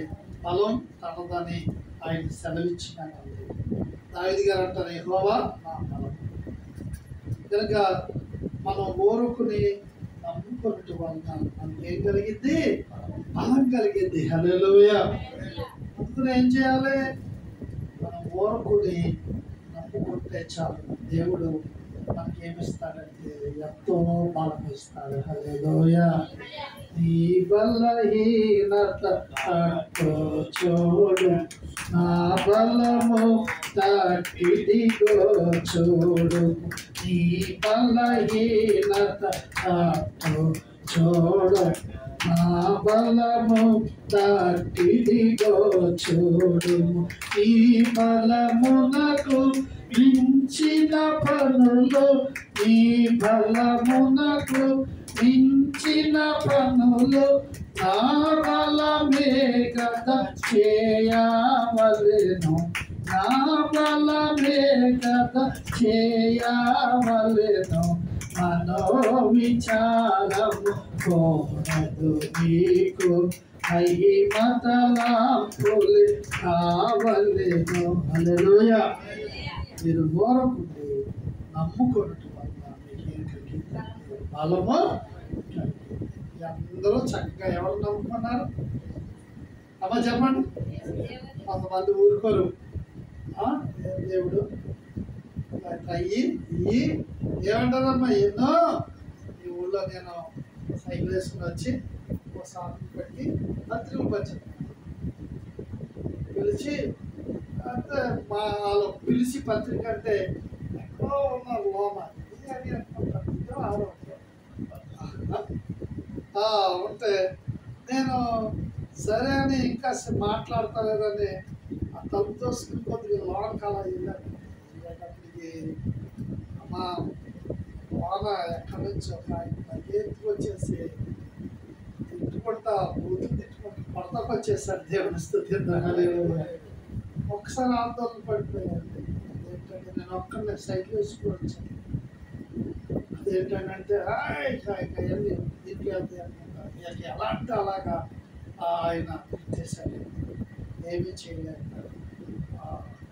బలం తనదని ఆయన సెలవిచ్చినాడు. దావీదు గారు అంటారు, యెహోవా నా బలం. కనుక మనం ఊరుకుని నమ్ముకున్నట్టు వలన మనకి ఏం కలిగిద్ది? బలం కలిగిద్ది. హల్లెలూయా. అందుకని ఏం చేయాలి? మనం ఊరుకుని నమ్ముకుంటే చాలు. దేవుడు మనకి ఏమిస్తాడంటే ఎంతో బలం ఇస్తాడు. హల్లెలూయా. నీ బలహీనత చూడు, నా బలము తట్టిదిగో చూడు. నీ బలహీనత చూడు, నా బలము తట్టిదిగో చూడు. ఈ బలమునకు మించిన పనులు, ఈ బలమునకు మించిన పనులు నా బలమే కదా చేయవలెను, నా బలమే కదా చేయవలెను. మనోవిచారము కోరదు నీకు, మతలాంపులు కావలెను. హల్లెలూయా. మీరు ఓరకుండి నమ్ముకొనుట వల్ల మీకు ఏం కలిగింది? బలము కలిగింది. అందరూ చక్కగా ఎవరు నమ్ముకున్నారు అమ్మా చెప్పండి? కొంతమంది ఊరుకోరు. దేవుడు అయ్యి ఇయ్యి ఏమంటారమ్మా? ఎన్నో ఈ ఊళ్ళో నేను సైకిల్ వేసుకుని వచ్చి ఒకసారి పెట్టి పత్రికలు పంచాను. పిలిచి అంటే మా వాళ్ళు పిలిచి పత్రిక అంటే ఎక్కడో ఉన్నారు లోమ అని అనుకుంటాను. ఉంటే నేను సరే అని ఇంకా మాట్లాడతలేదని ఆ తలుపు దోసుకుని కొద్దిగా లోన్ కళ వెళ్ళేటప్పటికి మా లోన ఎక్కడి నుంచి ఒక ఎత్తుకు వచ్చేసి తిట్టుకుంటా బూతులు తిట్టుకుంటా కొడతకు వచ్చేసాడు. దేవుని స్తుతించండి. ఒకసారి ఆందోళన పడిపోయాను. ఏంటంటే నేను ఒక్కరిని సైకిల్ వేసుకుని వచ్చాను. అదేంటంటే అవన్నీ దీనికి వెళ్తాయి అనుకుంటాను. ఎలా అంటే అలాగా ఆయన చేశాడు. ఏమీ చేయలేక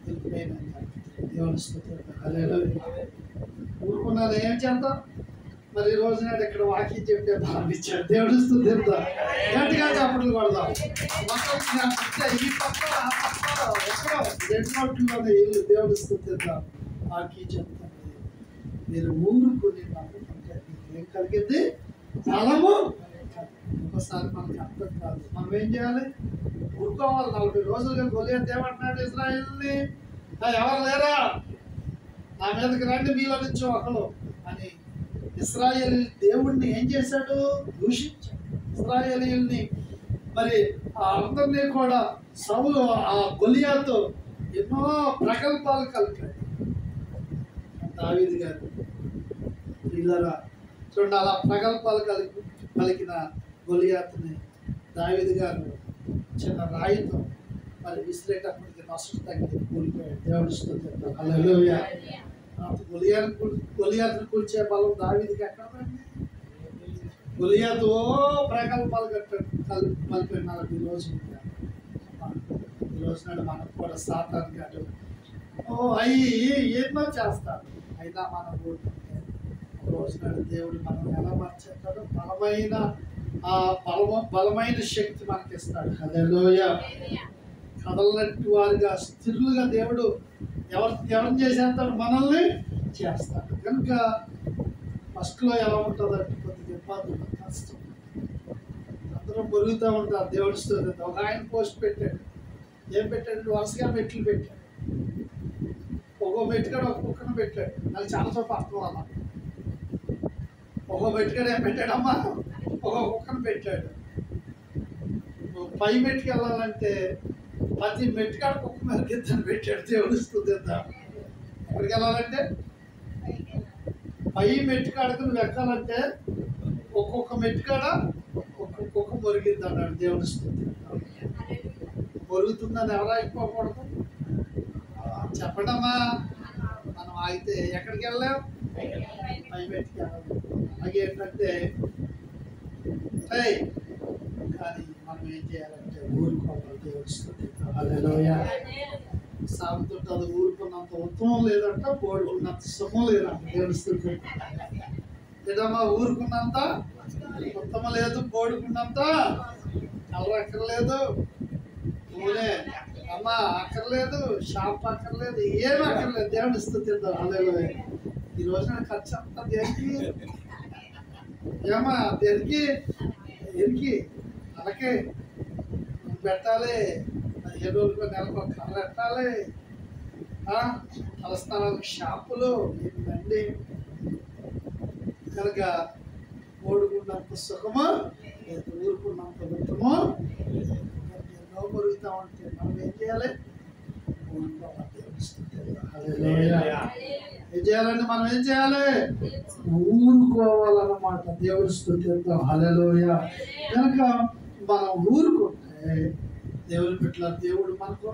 వెళ్ళిపోయినా దేవుని స్తుతించండి. హల్లెలూయా. ఊరుకున్నాను. ఏం చేద్దాం మరి? ఈ రోజు నాడు ఇక్కడ వాకింగ్ చెప్తే భావించాడు. దేవుడు స్తుతిద్దాం. గట్టిగా చప్పట్లు కొడదాం. ఈ పక్క ఆ పక్క ఎక్కడో రెండోట్లోనే ఇల్లు. దేవుడు స్తుతిద్దాం. వాకింగ్ చెప్తాను. మీరు ఊరుకుని నమ్ముకుంటే ఏం కలిగింది? బలము. ఒకసారి మనకి అర్థం కాదు. మనం ఏం చేయాలి? ఊరుకోవాలి. 40 రోజులుగా గొలియాతు ఏమంటున్నాడు ఇశ్రాయేలుని? ఎవరు లేరా? నా మీదకి రండి మీలో నుంచి ఒకరు అని ఇశ్రాయేలు దేవుణ్ణి ఏం చేశాడు? దూషించాడు. ఇశ్రాయేలీయుల్ని మరి అందరినీ కూడా సౌలు ఆ గొలియాతు ఎన్నో ప్రగల్భాలు కలిపాడు. దావీదు గారు పిల్లరా చూడండి, అలా ప్రగల్భాలు పలికిన గొలియాతుని దావీదు గారు చిన్న రాయితో మరి విసిరేటప్పటికి నష్టం తగ్గి కూలిపోయాడు. దేవుడి స్తుతిద్దాం. హల్లెలూయా. గొలియాతుని కూల్చే బలం దావీదుకి ఎక్కడ పడింది? గొలియాతు ప్రగల్భాలు కలిపి 40 రోజులు. ఈ రోజు నాడు మనకు కూడా సాతాను గారు ఎన్నో చేస్తారు. అయినా మనం రోజు నాడు దేవుడు మనం ఎలా మార్చేస్తాడో బలమైన ఆ బలమైన శక్తి మనకి ఇస్తాడు. హల్లెలూయా. కదలనట్టు వారిగా స్థిరులుగా దేవుడు ఎవరిని చేసేస్తాడు? మనల్ని చేస్తాడు. కనుక ఫస్ట్లో ఎలా ఉంటుందంటే కొద్దిగా ఇబ్బందులు, కష్టం, అందరూ మురుగుతూ ఉంటారు. దేవుడి స్తోత్రం. ఒక ఆయన పోస్ట్ పెట్టాడు. ఏం పెట్టాడు? వరుసగా మెట్లు పెట్టాడు. ఒక్కో మెట్టుకాడు ఒక్కొక్కను పెట్టాడు. నాకు చాలా సేపు అర్థం అలా. ఒక్కో మెట్టుకాడు ఏం పెట్టాడమ్మా? ఒక్కొక్కను పెట్టాడు. పై మెట్టుకు వెళ్ళాలంటే ప్రతి మెట్టుకాడు ఒక్క మేరకు ఇద్దరు పెట్టాడు. దేవుడి స్తోత్రం. ఎక్కడికి వెళ్ళాలంటే పై మెట్టుకాడకు నువ్వు ఎక్కాలంటే ఒక్కొక్క మెట్టుకాడ ఒక్కొక్క మురిగింది అన్నాడు. దేవుడి స్తోత్రం. మురుగుతుందని ఎవరు అయిపోకూడదు? చెప్పండమ్మా. మనం ఆగితే ఎక్కడికి వెళ్ళాం? పై మెట్టుకు వెళ్ళాలి. అలాగే ఏంటంటే కానీ మనం ఏం చేయాలంటే ఊరుకోవాలి. దేవుడి స్తోత్రం. హల్లెలూయా. సాగుతుంటే అది ఊరుకున్నంత ఉత్తమం లేదంట, పోడుకున్నంత సుఖం లేదంట. దేవుడి స్తోత్రం. లేదమ్మా, ఊరుకున్నంత ఉత్తమం లేదు, పోడుకున్నంత కలర్ అక్కర్లేదు, నూనె అమ్మా అక్కర్లేదు, షాప్ అక్కర్లేదు, ఏమి అక్కర్లేదు. దేవుడి స్తోత్రం. హల్లెలూయా. ఈ రోజున ఖర్చు అంతా దేనికి? ఏమా దేనికి? అలాగే పెట్టాలి. 15 రోజులకు నెలకు ఒక కర్ర పెట్టాలి. తలస్థానాలకు షాపులు ఏంటండి. కనుక ఓడుకున్నంత సుఖము లేదు, ఊరుకున్నంత ఉత్తమము. ఎన్నో మరుగుతూ ఉంటే మనం ఏం చేయాలి? ఏం చేయాలండి? మనం ఏం చేయాలి? ఊరుకోవాలన్నమాట. దేవుడి స్తుతిద్దాం. హల్లెలూయా. కనుక మనం ఊరుకుంటే దేవుని బిడ్డల దేవుడు మనకు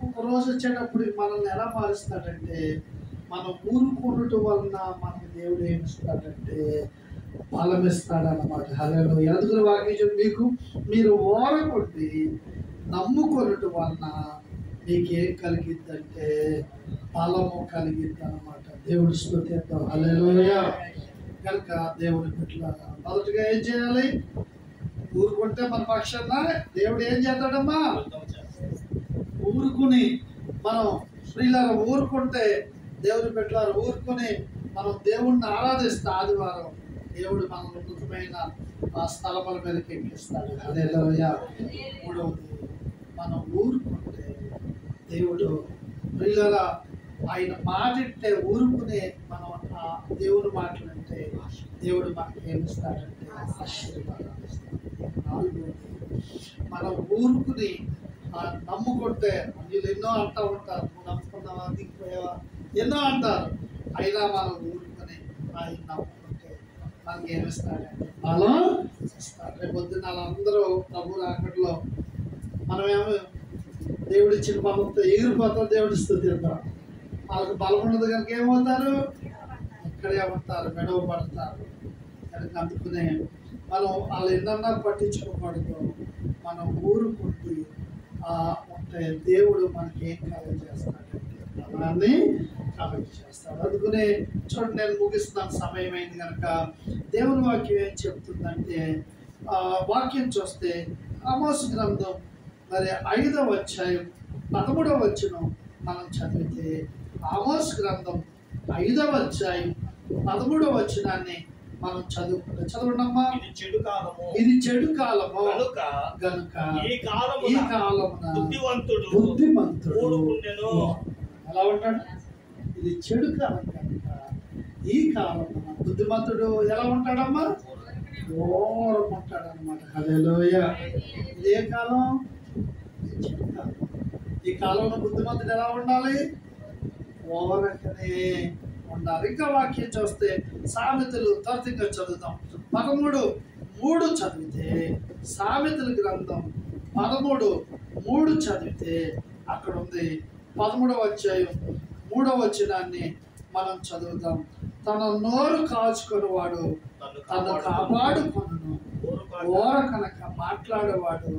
ఒక రోజు వచ్చేటప్పుడు మనల్ని ఎలా మారుస్తాడంటే, మనం ఊరుకోవటం వలన మనకు దేవుడు ఏమి ఇస్తాడంటే బలం ఇస్తాడన్నమాట. హల్లెలూయా. అందుకని వాక్యం మీకు మీరు ఓరకొట్టి నమ్ముకొనటం వలన మీకేం కలిగిద్దంటే బలము కలిగిద్ది అన్నమాట. దేవుడి స్తుతిద్దాం. హల్లెలూయా. కనుక దేవుని బిడ్డల మొదటిగా ఏం చేయాలి? ఊరుకుంటే మన పక్షాన దేవుడు ఏం చేస్తాడమ్మా? ఊరుకుని మనం స్త్రీలారా ఊరుకుంటే, దేవుని బిడ్డలారా ఊరుకుని మనం దేవుణ్ణి ఆరాధిస్తే ఆదివారం దేవుడు మన ఉన్నతమైన ఆ స్థలముల మీదకి ఎక్కిస్తాడు. హల్లెలూయా. మూడవది, మనం ఊరుకుంటే దేవుడు స్త్రీలారా ఆయన మాటింటే ఊరుకునే మనం ఆ దేవుని మాటలంటే దేవుడు మనకి ఏమిస్తాడంటే ఆశీర్వాదాలు ఇస్తాడు. మనం ఊరుకుని నమ్ముకుంటే వీళ్ళు ఎన్నో అంటూ ఉంటారు, నువ్వు నమ్ముకున్నావా, దిగిపోయావా, ఎన్నో అంటారు. అయినా మనం ఊరుకుని ఆయన నమ్ముకుంటే మనకి ఏమిస్తాడంటే బలం ఇస్తాడు. రేపు పొద్దున్న వాళ్ళందరూ ప్రభు రాకట్లో మనమేమో దేవుడు ఇచ్చిన బలంతో ఎగిరిపోతాం. దేవుడి స్తుతిద్దాం. వాళ్ళకి బలం ఉండదు కనుక ఏమవుతారు? ఇక్కడే ఉంటారు, మెడవబడతారు. కనుక అందుకునే మనం వాళ్ళు ఎన్నన్నా పట్టించుకోకూడదు. మనం ఊరుకుంటూ ఉంటే దేవుడు మనకి ఏం కలగజేస్తాడంటే బలాన్ని కలగజేస్తాడు. అందుకనే చూడండి, నేను ముగిస్తున్నాను, సమయం అయింది కనుక. దేవుని వాక్యం ఏం చెప్తుందంటే, వాక్యం చూస్తే ఆమోసు గ్రంథం మరి 5వ అధ్యాయం 13వ వచనం మనం చదివితే, ఆమోసు గ్రంథం 5వ అధ్యాయం 13వ వచనాన్ని మనం చదవండమ్మా. ఇది చెడు కాలము గనుక ఈ కాలమున బుద్ధిమంతుడు ఎలా ఉంటాడు? ఇది చెడు కాలం కనుక ఈ కాలమున బుద్ధిమంతుడు ఎలా ఉంటాడమ్మా? ఓరం ఉంటాడు అనమాట. హల్లెలూయా. ఇది ఏ కాలం? చెడు కాలం. ఈ కాలంలో బుద్ధిమంతుడు ఎలా ఉండాలి? ఓరకనే ఉండాలి. ఇంకా వాక్యం చూస్తే సామెతలు త్వరితంగా చదువుతాం. 13:3 చదివితే, సామెతల గ్రంథం 13:3 చదివితే అక్కడ ఉంది. 13వ అధ్యాయం 3వ వచనాన్ని మనం చదువుతాం. తన నోరు కాచుకునేవాడు తను కాపాడుకొనును, ఓర కనుక మాట్లాడేవాడు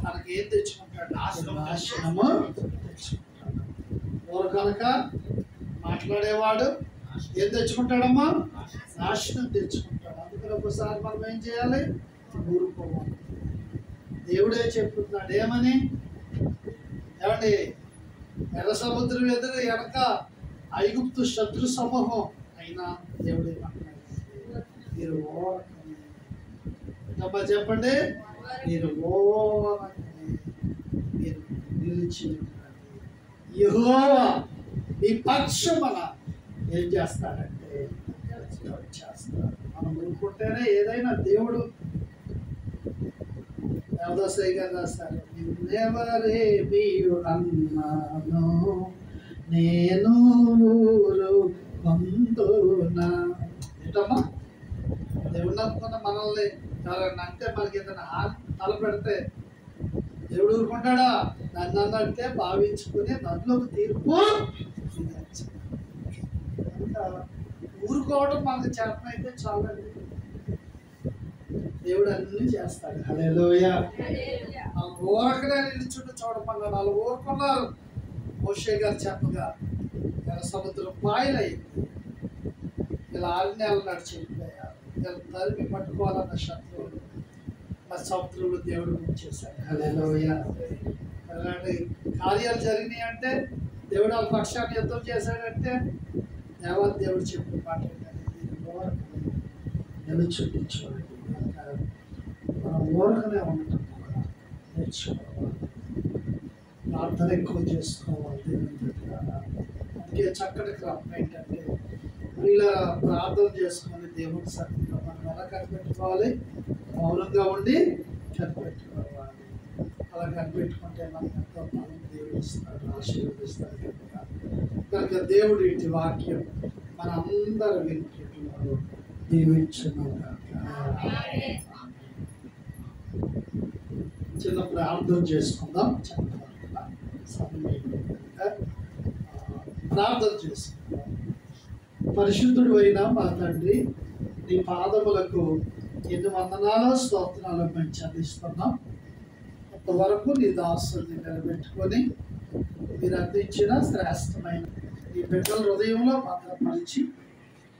తనకి ఏం తెచ్చుకుంటాడు? నాశనము తెచ్చుకుంటాడు. ఓర కనుక మాట్లాడేవాడు ఏం తెచ్చుకుంటాడమ్మా? నాశనం తెచ్చుకుంటాడు. అందుకని ఒకసారి మనం ఏం చేయాలి? ఊరుకోవాలి. దేవుడే చెప్తున్నాడు ఏమని, ఏమండి, ఎర్ర సముద్రం ఎదురు వెనక ఐగుప్తు శత్రు సమూహం అయినా దేవుడే మీరు చెప్పండి, మీరు మీరు నిలిచి యెహోవా ఈ పక్షమున ఏం చేస్తాడంటే చేస్తాడు. మనం ఊరుకుంటేనే ఏదైనా దేవుడు. దేవదాసయ్య గారు రాస్తారు, నిన్నెవరేమీ అన్నాను నేను ఊరుకొందునా. ఏంటమ్మా, దేవుడు నమ్ముకున్న మనల్ని ఎవరన్నా అంటే మనకి ఏదైనా తలపెడితే దేవుడు ఊరుకుంటాడా? నన్ను అన్నట్టే భావించుకుని నన్నులోకి తీర్పు. ఊరుకోవడం మనకు చేతనైతే చాలండి, దేవుడు అన్ని చేస్తాడు. హల్లెలూయా. ఊరకనే నిలుచుంటూ చూడమన్నాడు. వాళ్ళు ఊరుకున్నారు. మోషే గారు చెప్పగా ఎర్ర సముద్రం పాయలైంది. ఇలా 6 నెలలు నడిచిపోయారు. ఇలా తరిమి పట్టుకోవాలన్న శత్రువులు మరి సముద్రంలో దేవుడు చేశాడు. హల్లెలూయా. అలాంటి కార్యాలు జరిగినాయి అంటే దేవుడు వాళ్ళ పక్షాన్ని యుద్ధం చేశాడంటే దేవుడు చెప్పిన మాట నిలుచుండి చూడండి. మనం ఊరకనే ఉండటం కూడా నేర్చుకోవాలి. ప్రార్థన ఎక్కువ చేసుకోవాలి దేవుని దగ్గర. అందుకే చక్కటి క్రమం ఏంటంటే ఇలా ప్రార్థన చేసుకొని దేవుని సన్నిధిలో మనం ఎలా కనిపెట్టుకోవాలి? మౌనంగా ఉండి కనిపెట్టుకోవాలి. అలా కనిపెట్టుకుంటే మనకు ఎంతో బలం దేవుడు ఇస్తాడు, ఆశీర్వదిస్తాడు. కనుక దేవుడు ఇటు వాక్యం మన అందరి వింటున్నారు. దీవించుగాక. చిన్న ప్రార్థన చేసుకుందాం. ప్రార్థన చేసుకుందాం. పరిశుద్ధుడు అయినా మా తండ్రి, నీ పాదములకు ఎన్ని వందనాలు స్తోత్రాలు మేము చెల్లిస్తున్నాం. అంతవరకు నీ దాసుల్ని నిలబెట్టుకొని మీరు అందించిన శ్రేష్టమైన నీ బిడ్డల హృదయంలో భద్రపరిచి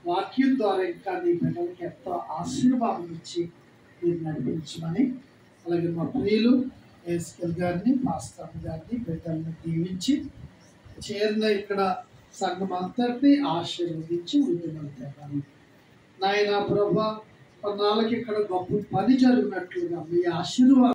వాక్యం ద్వారా ఇంకా నీ బిడ్డలకి ఎంతో ఆశీర్వాదం ఇచ్చి మీరు నడిపించమని, అలాగే మా ప్రియులు ఎస్కెల్ గారిని, మాస్టర్ గారిని, బిడ్డల్ని దీవించి చేరిన ఇక్కడ సంఘం అంతటినీ ఆశీర్వదించి వృద్ధిమంతారు. నాయన ప్రభా, కొన్నాళ్ళకి ఇక్కడ గొప్ప పని జరిగినట్లుగా మీ ఆశీర్వాదం